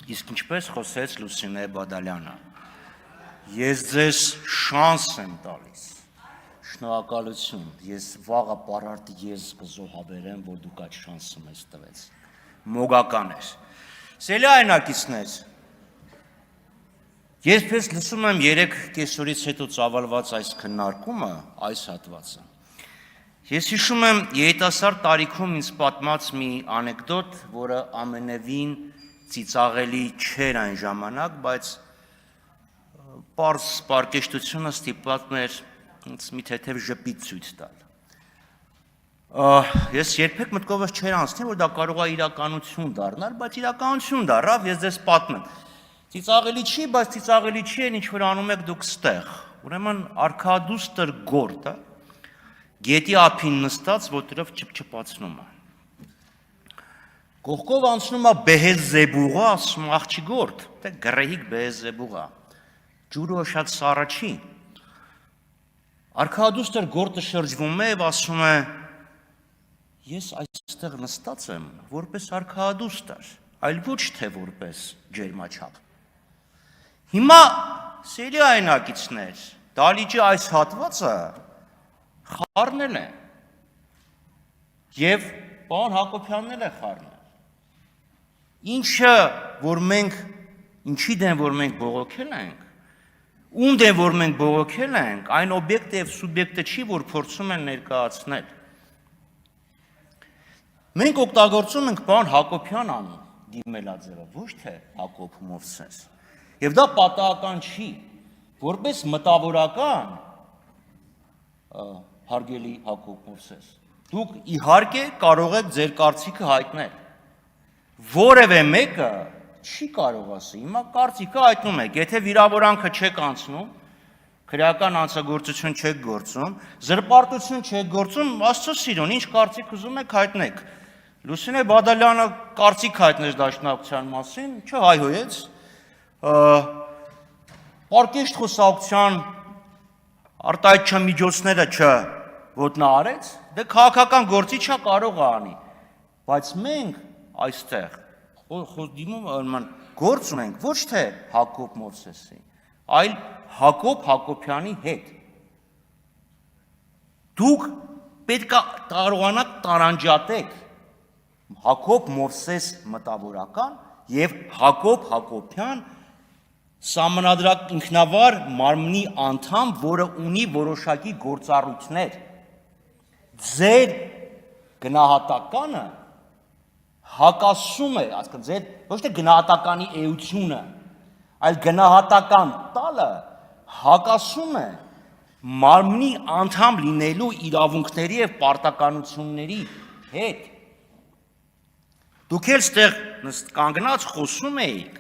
Իսկ ինչպես խոսեց Լուսինե Բադալյանը, ես ձեզ շանս եմ տալիս, շնորհակալություն, ես վաղը պարարտ ես կզոհաբերեմ, որ դուք այդ շանսը մեզ տվեց, մոգական էր, սելի այնակիցներ, ես պես լսում եմ 3 կեսօրից հետո ծավալված այս քննարկումը, այս հատվածը, ես հիշում եմ երիտասարդ տարիքում ինձ պատմած մի անեկդոտ, որը ամենևին ծիծաղելի չէր այն ժամանակ, բայց պարզ պարկեշտությունը ստիպված էր ինձ մի թեթև ժպիտ ցույց տալ։ Ես երբեք մտքովս չէր անցնի, որ դա կարող է իրականություն դառնալ, բայց իրականություն դառավ, ես ձեզ պատմեմ։ Ծիծաղելի չի, բայց ծիծաղելի չի այն, ինչ որ անում եք դուք ստեղ։ Ուրեմն արքադուստր գորտը գետի ափին նստած, որտեղով չփչփացնում է։ Կողքով անցնում է Բեհեզեբուղը, ասում աղջի գորտ, դե գրեհիկ Բեհեզեբուղը։ Ջուրը շատ սառը չի։ Արքադուստր գորտը շրջվում է եւ ասում է. ես այստեղ նստած եմ որպես արքադուստր, այլ ոչ թե որպես ջերմաչափ։ Հիմա սերի այնակիցներ, դալիճի այս հատվածը խառնել է եւ պարոն Հակոբյանն էլ է խառնել։ Ինչը որ մենք ինչի դեն որ մենք բողոքել ենք, ում դեն որ մենք բողոքել ենք, այն օբյեկտը եւ սուբյեկտը չի, որ փորձում են ներկայացնել։ Մենք օգտագործում ենք պարոն Հակոբյան անուն դիմելաձևը, ոչ թե Հակոբ Մովսես։ Եվ դա պատահական չի, որպես մտավորական հարգելի Հակոբ Մովսես։ Դուք իհարկե կարող եք ձեր կարծիքը հայտնել։ Որևէ մեկը չի կարող ասի, հիմա կարծիքը հայտնում եք, եթե վիրավորանքը չեք անցնում, քրեական անձնագործություն չեք գործում, զրպարտություն չեք գործում, Աստծո սիրուն, ինչ կարծիք ուզում եք հայտնեք։ Լուսինե Բադալյանը կարծիք հայտնեց դաշնակցության մասին, չհայհոյեց, պարկեշտ խոսակցության արտահայտչական միջոցները չոտնահարեց, դե քաղաքական գործիչը կարող է անի, բայց մենք այստեղ դիմում գործ ունենք ոչ թե Հակոբ Մովսեսի, այլ Հակոբ Հակոբյանի հետ։ Դուք պետք է կարողանաք տարանջատեք Հակոբ Մովսես մտավորական եւ Հակոբ Հակոբյան սահմանադրական ինքնավար մարմնի անդամ, որը ունի որոշակի գործառույթներ։ Ձեր գնահատականը հակասում է, ասկան ձեր ոչ թե գնահատականի էությունը, այլ գնահատական տալը հակասում է մարմնի անդամ լինելու իրավունքների եւ պարտականությունների հետ։ Դուք էլ ստեղ կանգնած խոսում էիք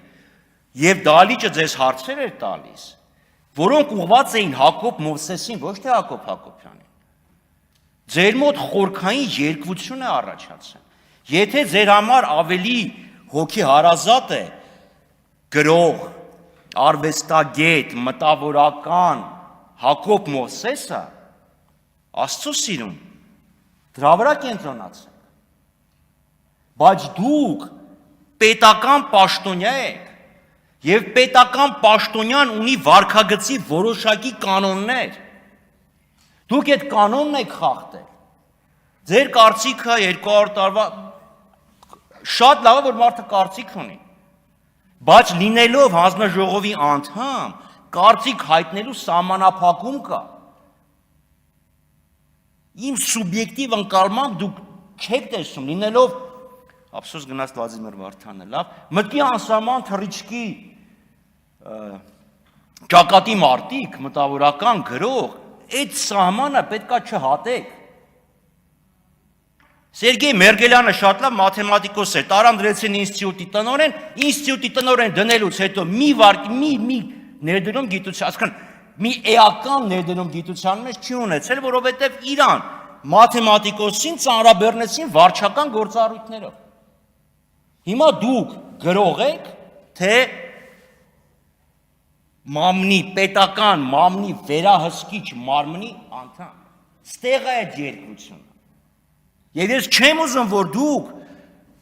եւ դալիճը ձեզ հարցեր էր տալիս, որոնք ուղղված էին Հակոբ Մովսեսին, ոչ թե Հակոբ Հակոբյանին։ Ձեր մոտ խորքային երկվություն է առաջացել։ Եթե ձեր համար ավելի հոգի հարազատ է գրող, արվեստագետ, մտավորական Հակոբ Մովսեսը, Աստծո սիրուն, դրա վրա կենտրոնացեք։ Բայց դուք պետական պաշտոնյա եք, եւ պետական պաշտոնյան ունի վարքագծի որոշակի կանոններ։ Դուք այդ կանոնն եք խախտել։ Ձեր կարծիքը 200 տարվա շատ լավ է, որ մարդը կարծիք ունի, բայց լինելով հանձնաժողովի անդամ, կարծիք հայտնելու սահմանափակում կա։ Իմ սուբյեկտիվ ընկալմամբ դուք չեք տեսնում, լինելով, ափսոս գնաց Վլադիմիր Վարդանը, լավ, մտքի անսահման թռիչքի ճակատի մարտիկ, մտավորական գրող, այդ սահմանը պետքա չհատեք։ Սերգեյ Մերգելյանը շատ լավ մաթեմատիկոս էր, տարան դրեցին ինստիտուտի տնօրեն դնելուց հետո մի ներդրում գիտության, ասկան մի էական ներդրում գիտության մեջ չի ունեցել, որովհետև իրան մաթեմատիկոսին ծանրաբեռնեցին վարչական գործառույթներով։ Հիմա դուք գրող եք, թե մամնի, պետական մամնի վերահսկիչ մարմնի անդամ։ Ստեղ է այդ երկությունը։ Եվ ես չեմ ուզում, որ դուք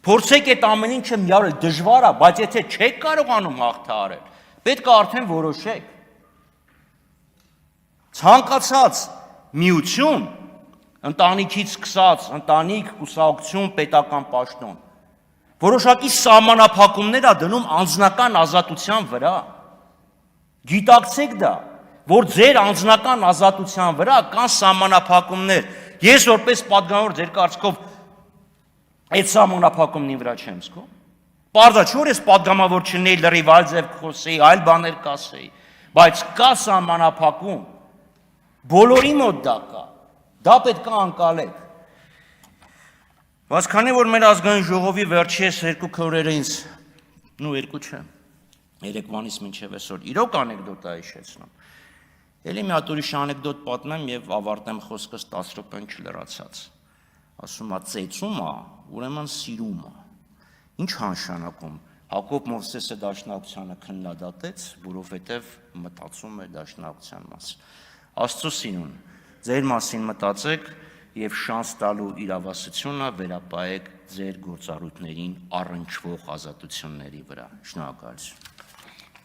Փորձեք այդ ամեն ինչը միարել, դժվար է, բայց եթե չեք կարողանում հաղթահարել, պետք է արդեն որոշեք։ Ցանկացած միություն, ընտանիքից սկսած, ընտանիք, կուսակցություն, պետական պաշտոն, որոշակի սահմանափակումներ է դնում անձնական ազատության վրա։ Գիտակցեք դա, որ ձեր անձնական ազատության վրա կան սահմանափակումներ։ Ես որպես պատգամավոր ձեր կարծիքով այդ սահմանափակումների վրա չեմ զգում։ Պարզա չէ, որ ես պատգամավոր չնեի, լրիվ այլ ձև կխոսեի, այլ բաներ կասեի, բայց կա սահմանափակում։ Բոլորի մոտ դա կա։ Դա պետք է անցալեք։ Բայց քանի որ մեր ազգային ժողովի վերջերս 2 քորերը ինձ, երկու չէ, երեկվանից մինչև այսօր իրոք անեկդոտ է հիշեցնում։ Էլի մի հատ ուրիշ անեկդոտ պատմեմ եւ ավարտեմ խոսքս 10 րոպեն չլրացած։ Ասում է ծեծում է, ուրեմն սիրում է։ Ինչ նշանակում։ Հակոբ Մովսեսը դաշնակցությանը քննադատեց, որովհետեւ մտածում էր դաշնակցության մասին։ Աստծո սիրուն, ձեր մասին մտածեք եւ շանս տալու իրավասությունը վերապահեք ձեր գործառույթներին առնչվող ազատությունների վրա։ Շնորհակալություն։